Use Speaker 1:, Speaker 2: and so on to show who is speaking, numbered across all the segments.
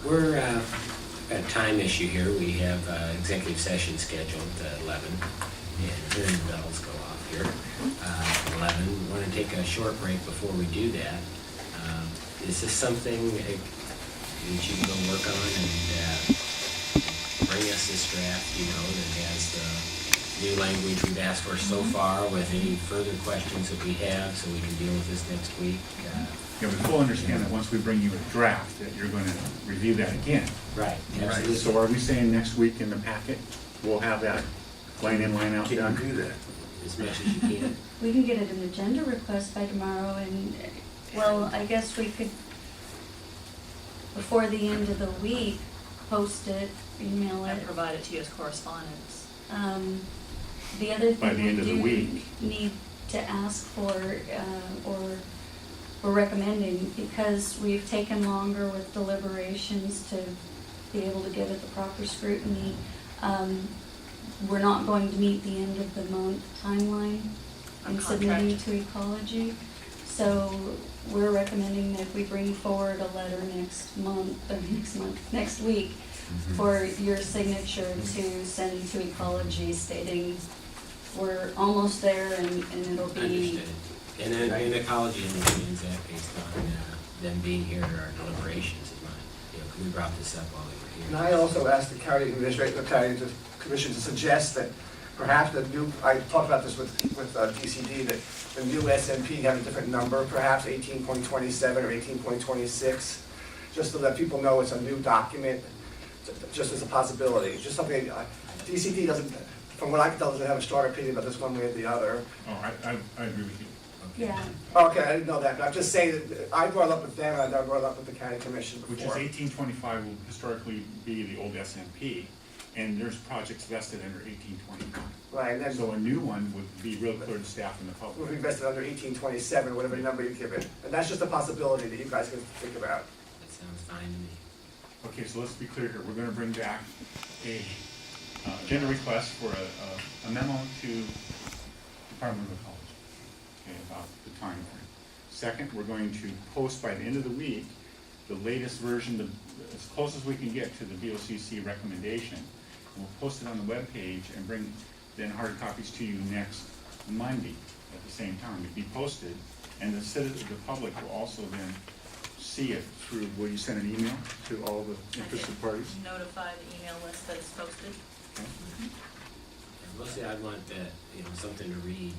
Speaker 1: We're got a time issue here. We have executive session scheduled at 11, and hearing bells go off here. 11. We want to take a short break before we do that. Is this something that you can go work on and bring us this draft, that has the new language we've asked for so far, with any further questions that we have, so we can deal with this next week?
Speaker 2: Yeah, we fully understand that once we bring you a draft, that you're going to review that again.
Speaker 1: Right.
Speaker 2: Right. So are we saying next week in the packet, we'll have that line in, line out done?
Speaker 3: Can you do that?
Speaker 1: As much as you can.
Speaker 4: We can get an agenda request by tomorrow, and, well, I guess we could, before the end of the week, post it, email
Speaker 5: And
Speaker 4: it.
Speaker 5: provide it to you as correspondence.
Speaker 4: The other
Speaker 2: By the
Speaker 4: thing
Speaker 2: end
Speaker 4: we
Speaker 2: of the
Speaker 4: do
Speaker 2: week.
Speaker 4: need to ask for, or we're recommending, because we've taken longer with deliberations to be able to give it the proper scrutiny, we're not going to meet the end of the month timeline in submitting to ecology. So we're recommending that we bring forward a letter next week for your signature to send to ecology, stating we're almost there, and it'll be.
Speaker 1: Understood. And then in ecology understands that based on them being here at our deliberations in mind. We brought this up while they were here.
Speaker 3: And I also asked the county administrator, the county commission to suggest that perhaps the new, I talked about this with DCD, that the new SMP have a different number, perhaps 18.27 or 18.26, just so that people know it's a new document, just as a possibility. Just something, DCD doesn't, from what I can tell, doesn't have a strong opinion about this one way or the other.
Speaker 2: Oh, I agree with you.
Speaker 4: Yeah.
Speaker 3: Okay, I didn't know that, but I'm just saying that I brought it up with them, and I never brought it up with the county commission
Speaker 2: Which is
Speaker 3: before.
Speaker 2: 1825 will historically be the old SMP, and there's projects vested under 1825.
Speaker 3: Right, and then
Speaker 2: So a new one would be real clear to staff and the
Speaker 3: we'll
Speaker 2: public.
Speaker 3: be invested under 1827, whatever number you give it. And that's just a possibility that you guys can think about.
Speaker 1: That sounds fine to me.
Speaker 2: Okay, so let's be clear here. We're going to bring back a agenda request for a memo to Department of Ecology, okay, about the time frame. Second, we're going to post by the end of the week the latest version, as close as we can get to the VOCC recommendation. We'll post it on the webpage and bring then hard copies to you next Monday at the same time. It'll be posted, and the citizens, the public will also then see it through, will you send an email to all the interested parties?
Speaker 5: Notify the email list that it's posted.
Speaker 2: Okay.
Speaker 1: And mostly I want something to read.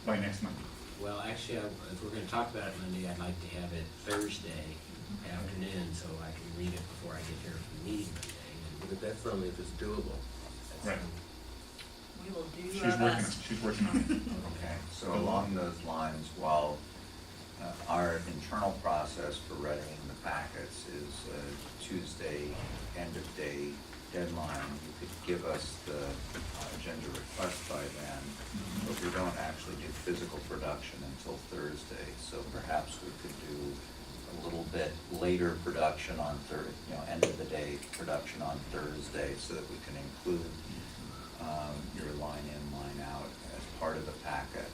Speaker 2: By next Monday.
Speaker 1: Well, actually, if we're going to talk about it Monday, I'd like to have it Thursday afternoon, so I can read it before I get here for the meeting Monday.
Speaker 6: But that's only if it's doable.
Speaker 2: Right.
Speaker 5: We will do
Speaker 2: She's
Speaker 5: our
Speaker 2: working,
Speaker 5: best.
Speaker 2: she's working on it.
Speaker 7: Okay, so along those lines, while our internal process for readying the packets is Tuesday, end of day deadline, you could give us the agenda request by then, but we don't actually do physical production until Thursday, so perhaps we could do a little bit later production on end of the day production on Thursday, so that we can include your line in, line out as part of the packet.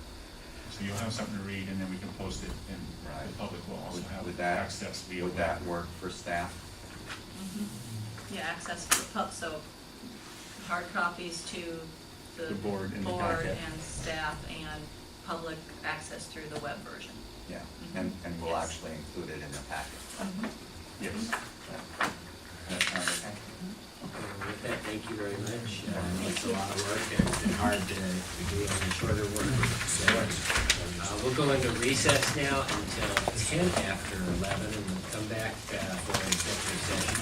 Speaker 2: So you'll have something to read, and then we can post it, and
Speaker 7: Right.
Speaker 2: the public will also have
Speaker 7: Would that-
Speaker 2: access via
Speaker 7: Would that work for staff?
Speaker 5: Yeah, access to the pub, so hard copies to
Speaker 2: The board and the
Speaker 5: board
Speaker 2: packet.
Speaker 5: and staff, and public access through the web version.
Speaker 7: Yeah, and we'll
Speaker 5: Yes.
Speaker 7: actually include it in the packet.
Speaker 2: Yes.
Speaker 7: Okay.
Speaker 1: With that, thank you very much. It's a lot of work, and it's been hard to do on the shorter work. So, we'll go into recess now until 10 after 11, and we'll come back for an executive session.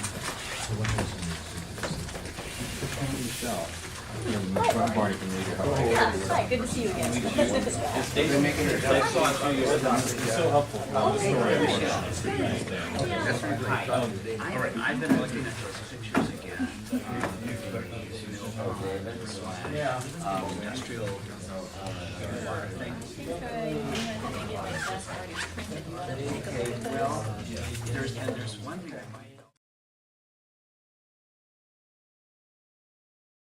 Speaker 5: Yeah, hi, good to see you again.
Speaker 8: I've been looking at those pictures again. Industrial. Well, there's one thing I might.